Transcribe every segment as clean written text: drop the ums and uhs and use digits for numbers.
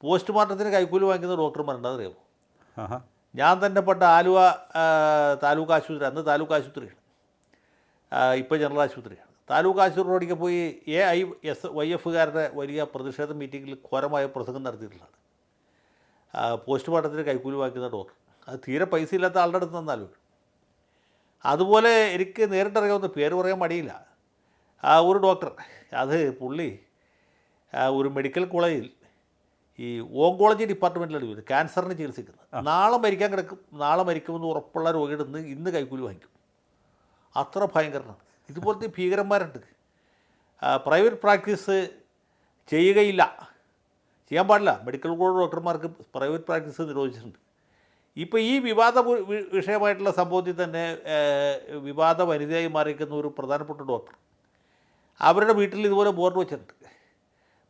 പോസ്റ്റ്മോർട്ടത്തിന് കൈക്കൂലി വാങ്ങിക്കുന്ന ഡോക്ടർമാരുണ്ട്, അതറിയാമോ? ആഹാ. ഞാൻ തന്നെ പെട്ട ആലുവ താലൂക്ക് ആശുപത്രി, അന്ന് താലൂക്ക് ആശുപത്രിയാണ്, ഇപ്പോൾ ജനറൽ ആശുപത്രിയാണ്. താലൂക്ക് ആശുപത്രിയോടൊക്കെ പോയി YFകാരുടെ വലിയ പ്രതിഷേധ മീറ്റിങ്ങിൽ ഘോരമായ പ്രസംഗം നടത്തിയിട്ടുള്ളതാണ്. പോസ്റ്റ്മോർട്ടത്തിന് കൈക്കൂലി വാങ്ങിക്കുന്ന ഡോക്ടർ, അത് തീരെ പൈസ ഇല്ലാത്ത ആളുടെ അടുത്ത് നിന്നാലും. അതുപോലെ എനിക്ക് നേരിട്ടറിയാവുന്ന, പേര് പറയാൻ മടിയില്ല, ഒരു ഡോക്ടർ, അത് പുള്ളി ഒരു മെഡിക്കൽ കോളേജിൽ ഈ ഓങ്കോളജി ഡിപ്പാർട്ട്മെൻറ്റിലാണ് ജോലി, ക്യാൻസറിന് ചികിത്സിക്കുന്നത്. നാളെ മരിക്കാൻ കിടക്കും, നാളെ മരിക്കുമെന്ന് ഉറപ്പുള്ള രോഗിയുടെ ഇന്ന് കൈക്കൂലി വാങ്ങിക്കും. അത്ര ഭയങ്കരമാണ്. ഇതുപോലത്തെ ഭീകരന്മാരുണ്ട്. പ്രൈവറ്റ് പ്രാക്ടീസ് ചെയ്യുകയില്ല, ചെയ്യാൻ പാടില്ല. മെഡിക്കൽ കോളേജ് ഡോക്ടർമാർക്ക് പ്രൈവറ്റ് പ്രാക്ടീസ് നിരോധിച്ചിട്ടുണ്ട്. ഇപ്പോൾ ഈ വിവാദ വിഷയമായിട്ടുള്ള സംഭവത്തിൽ തന്നെ വിവാദ വനിതയായി മാറിയിരിക്കുന്ന ഒരു പ്രധാനപ്പെട്ട ഡോക്ടർ, അവരുടെ വീട്ടിൽ ഇതുപോലെ ബോർഡ് വെച്ചിട്ടുണ്ട്,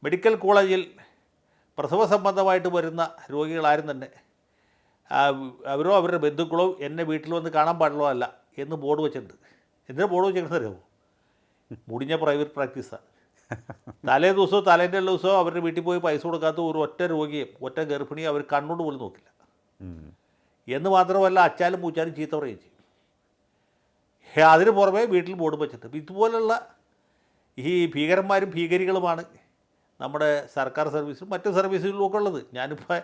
മെഡിക്കൽ കോളേജിൽ പ്രസവ സംബന്ധമായിട്ട് വരുന്ന രോഗികളാരും തന്നെ അവരോ അവരുടെ ബന്ധുക്കളോ എന്നെ വീട്ടിൽ വന്ന് കാണാൻ പാടുള്ളോ അല്ല എന്ന് ബോർഡ് വെച്ചിട്ടുണ്ട്. എന്തിനാ ബോർഡ് വെച്ചിരിക്കുന്നത് അറിയാമോ? മുടിഞ്ഞ പ്രൈവറ്റ് പ്രാക്ടീസാണ്. തലേ ദിവസവും തലേൻ്റെ എല്ലാ ദിവസവും അവരുടെ വീട്ടിൽ പോയി പൈസ കൊടുക്കാത്ത ഒരു ഒറ്റ രോഗിയും ഒറ്റ ഗർഭിണിയും അവർ കണ്ണോട് പോലും നോക്കില്ല. എന്ന് മാത്രമല്ല, അച്ചാലും പൂച്ചാലും ചീത്ത പറയുകയും ചെയ്യും. അതിന് പുറമെ വീട്ടിൽ ബോർഡ് വെച്ചിട്ട് ഇതുപോലുള്ള ഈ ഭീകരന്മാരും ഭീകരികളുമാണ് നമ്മുടെ സർക്കാർ സർവീസിലും മറ്റു സർവീസുകളിലും ഒക്കെ ഉള്ളത്. ഞാനിപ്പോൾ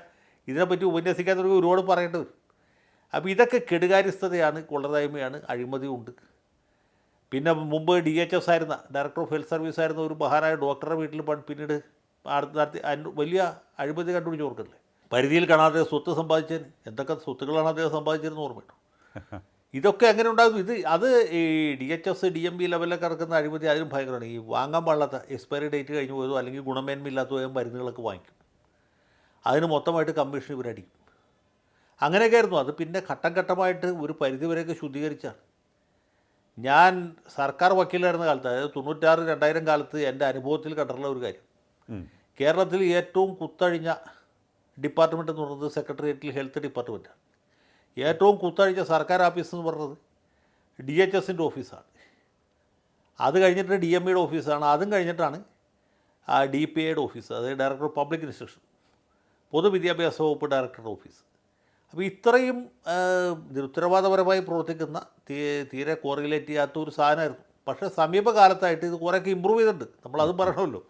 ഇതിനെപ്പറ്റി ഉപന്യസിക്കാത്ത ഒരുപാട് പറയേണ്ടത്. അപ്പോൾ ഇതൊക്കെ കെടുകാര്യസ്ഥതയാണ്, കൊള്ളതായ്മയാണ്, അഴിമതിയുണ്ട്. പിന്നെ മുമ്പ് DHS ആയിരുന്ന, ഡയറക്ടർ ഓഫ് ഹെൽത്ത് സർവീസ് ആയിരുന്ന ഒരു മഹാനായ ഡോക്ടറുടെ വീട്ടിൽ പിന്നീട് നടത്തി വലിയ അഴിമതി കണ്ടുപിടിച്ച് ഓർക്കല്ലേ. പരിധിയിൽ കാണാതെ സ്വത്ത് സമ്പാദിച്ചതിന് എന്തൊക്കെ സ്വത്തുക്കളാണ് അദ്ദേഹം സമ്പാദിച്ചതെന്ന് ഓർമ്മയുണ്ടോ? ഇതൊക്കെ എങ്ങനെ ഉണ്ടാകും? അത് ഈ DHS DMB ലെവലിലൊക്കെ നടക്കുന്ന അഴിമതി അതിലും ഭയങ്കരമാണ്. ഈ വാങ്ങാൻ പാടില്ലാത്ത, എക്സ്പയറി ഡേറ്റ് കഴിഞ്ഞ് പോയതോ അല്ലെങ്കിൽ ഗുണമേന്മയില്ലാത്തതോ മരുന്നുകളൊക്കെ വാങ്ങിക്കും. അതിന് മൊത്തമായിട്ട് കമ്മീഷൻ ഇവരടിക്കും. അങ്ങനെയൊക്കെ ആയിരുന്നു. അത് പിന്നെ ഘട്ടം ഘട്ടമായിട്ട് ഒരു പരിധിവരെയൊക്കെ ശുദ്ധീകരിച്ചാണ്. ഞാൻ സർക്കാർ വക്കീലായിരുന്ന കാലത്ത്, അതായത് 96-2000 കാലത്ത് എൻ്റെ അനുഭവത്തിൽ കണ്ടിട്ടുള്ള ഒരു കാര്യം, കേരളത്തിൽ ഏറ്റവും കുത്തഴിഞ്ഞ ഡിപ്പാർട്ട്മെൻറ്റ് എന്ന് പറയുന്നത് സെക്രട്ടേറിയറ്റിൽ ഹെൽത്ത് ഡിപ്പാർട്ട്മെൻറ്റാണ്. ഏറ്റവും കുത്തഴിച്ച സർക്കാർ ഓഫീസ് എന്ന് പറയുന്നത് DHSൻ്റെ ഓഫീസാണ്. അത് കഴിഞ്ഞിട്ട് DMEയുടെ ഓഫീസാണ്. അതും കഴിഞ്ഞിട്ടാണ് DPAയുടെ ഓഫീസ്, അതായത് ഡയറക്ടർ ഓഫ് പബ്ലിക് ഇൻസ്ട്രക്ഷൻ, പൊതുവിദ്യാഭ്യാസ വകുപ്പ് ഡയറക്ടറുടെ ഓഫീസ്. അപ്പോൾ ഇത്രയും നിരുത്തരവാദപരമായി പ്രവർത്തിക്കുന്ന, തീരെ കോറിലേറ്റ് ചെയ്യാത്ത ഒരു സാധനമായിരുന്നു. പക്ഷേ സമീപകാലത്തായിട്ട് ഇത് കുറേയൊക്കെ ഇമ്പ്രൂവ് ചെയ്തിട്ടുണ്ട്, നമ്മളതും പറയണമല്ലോ.